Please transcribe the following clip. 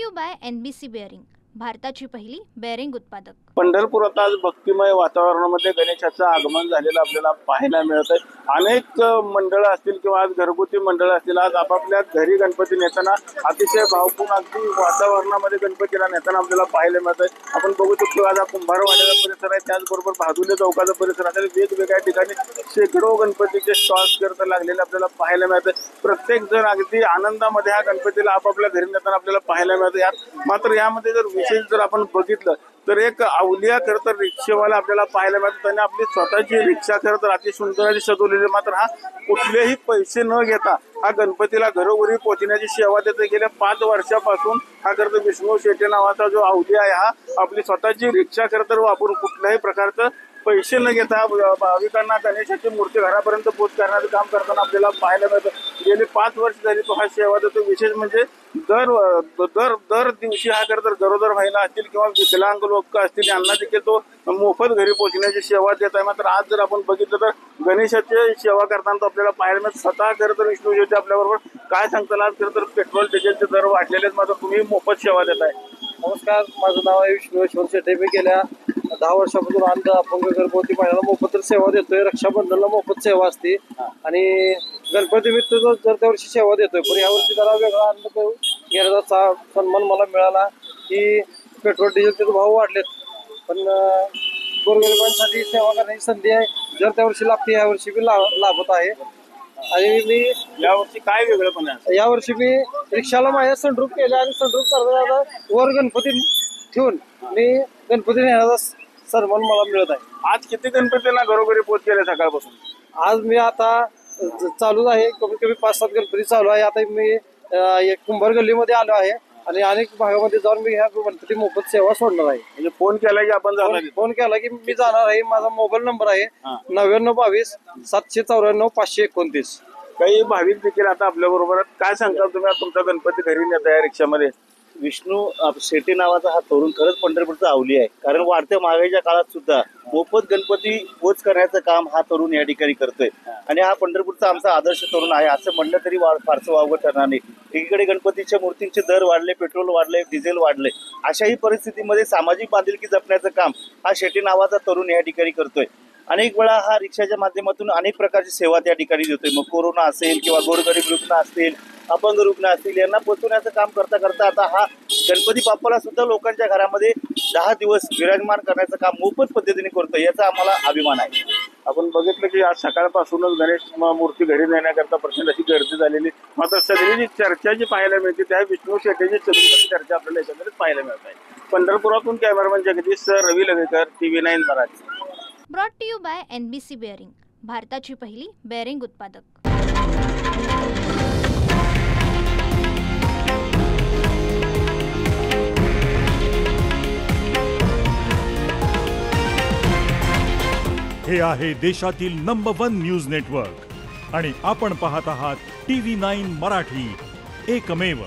You by NBC bearing, भारताची पहिली bearing उत्पादक। पंढरपुरात आज भक्तिमय वातावरणामध्ये गणेशाचं आगमन झालेलं आपल्याला पाहायला मिळत आहे। अनेक मंडळ असतील किंवा आज घरगुती मंडळ असतील, आज आपापल्या घरी गणपती नेताना अतिशय भावपूर्ण अगदी वातावरणामध्ये गणपतीला नेताना आपल्याला पाहायला मिळत आहे। आपण बघू शकतो आज कुंभारवाड्याचा परिसर आहे, त्याचबरोबर बहादुले चौकाचा परिसर आहे। वेगवेगळ्या ठिकाणी शेकडो गणपतीचे स्टॉल्स करता लागलेले आपल्याला पाहायला मिळत आहे। प्रत्येक जण अगदी आनंदामध्ये हा गणपतीला आपापल्या घरी नेताना आपल्याला पाहायला मिळत आहे। मात्र यामध्ये जर विशेष जर आपण बघितलं तर एक अवलिया खरं तर रिक्षेवाला आपल्याला पाहायला मिळतो। त्याने आपली स्वतःची रिक्षा खरं तर अति सुंदर अशी सजवलेली, मात्र हा कुठलेही पैसे न घेता हा गणपतीला घरोघरी पोहोचण्याची सेवा देतो। गेल्या 5 वर्षापासून हा खरं तर विष्णू शेटे नावाचा जो अवलिया आहे हा आपली स्वतःची रिक्षा खरं तर वापरून कुठल्याही प्रकारचं पैसे न घेता भाविकांना गणेशाची मूर्ती घरापर्यंत पोहोच करण्याचं काम करताना आपल्याला पाहायला मिळतं। गेली 5 वर्ष झाली तो हा सेवा देतो। विशेष म्हणजे दर दिवशी हा खरं तर गरोदर महिला असतील किंवा विकलांग लोक असतील यांना देखील तो मोफत घरी पोहोचण्याची सेवा देत आहे। मात्र आज जर आपण बघितलं तर गणेशाची सेवा करताना तो आपल्याला पाहायला मिळत। स्वतः खरं तर विष्णू शेटे आपल्याबरोबर काय सांगताल? आज खरं तर पेट्रोल डिझेलचे दर वाढलेले आहेत, मात्र तुम्ही मोफत सेवा देत आहे। नमस्कार, माझं नाव आहे विष्णू शेटे। मी गेल्या 10 वर्षापासून अंध अपंग घरगुती महिलांना मोफत सेवा देतोय। रक्षाबंधनला मोफत सेवा असते आणि गणपती मित्र दर त्या वर्षी सेवा देतोय, पण यावर्षी जरा वेगळा आनंद घेण्याचा सन्मान मला मिळाला की पेट्रोल डिझेलचे भाव वाढलेत, पण गोरगरिबांसाठी सेवा करण्याची संधी आहे जर त्या वर्षी लागते, यावर्षी मी लाभत आहे। आणि मी यावर्षी काय वेगळं पण आहे? यावर्षी मी रिक्षाला माझ्या सनरूफ केल्या आणि सनरूफ करता वर गणपती ठेवून मी गणपती नेण्याचा सन्मान मला मिळत आहे। आज किती गणपतीला घरोघरी पोहोच केले सकाळपासून? आज मी आता चालू आहे, कमीत कमी 5-7 गणपती चालू आहे। आता मी एक कुंभार गल्लीमध्ये आलो आहे आणि अनेक भागामध्ये जाऊन मी ह्या गणपती मोफत सेवा सोडणार आहे। म्हणजे फोन केला की आपण जाणार? फोन केला की मी जाणार आहे। माझा मोबाईल नंबर आहे 9922 794 529। काही भाविक देखील आता आपल्या बरोबर काय सांगता तुम्ही? तुमचा गणपती घरी नेत आहे रिक्षामध्ये? विष्णू शेटे नावाचा हा तरुण खरंच पंढरपूरचा अवली आहे, कारण वाढत्या महागाईच्या काळात सुद्धा मोफत गणपती पोच करण्याचं काम हा तरुण या ठिकाणी करतोय आणि हा पंढरपूरचा आमचा आदर्श तरुण आहे असं म्हणलं तरी फारसं वावगं ठरणार नाही। एकीकडे गणपतीच्या मूर्तींचे दर वाढले, पेट्रोल वाढले, डिझेल वाढले, अशाही परिस्थितीमध्ये सामाजिक बांधिलकी जपण्याचं काम हा शेटे नावाचा तरुण या ठिकाणी करतोय। अनेक वेळा हा रिक्षाच्या माध्यमातून अनेक प्रकारची सेवा त्या ठिकाणी देतोय। मग कोरोना असेल किंवा गोरगरीब रुग्ण असतील, अपंग रुग्ण असतील, यांना पोचवण्याचं काम करता करता आता हा गणपती बाप्पाला सुद्धा लोकांच्या घरामध्ये 10 दिवस विराजमान करण्याचं काम मोफत पद्धतीने करतोय, याचा आम्हाला अभिमान आहे। आपण बघितलं की आज सकाळपासूनच गणेश मूर्ती घरी नेण्याकरता प्रचंड अशी गर्दी झालेली, मात्र सगळी जी चर्चा जी पाहायला मिळते त्या विष्णू शेटेची चर्चा आपल्याला याच्यामध्ये पाहायला मिळत आहे। पंढरपुरातून cameraman Jagdish Ravi Lagekar, TV9 Marathi. Brought to you by NBC bearing, भारताची पहिली बेअरिंग उत्पादक। हे आहे देशातील नंबर 1 न्यूज नेटवर्क आणि आपण पाहत आहात TV9 मराठी, एकमेव।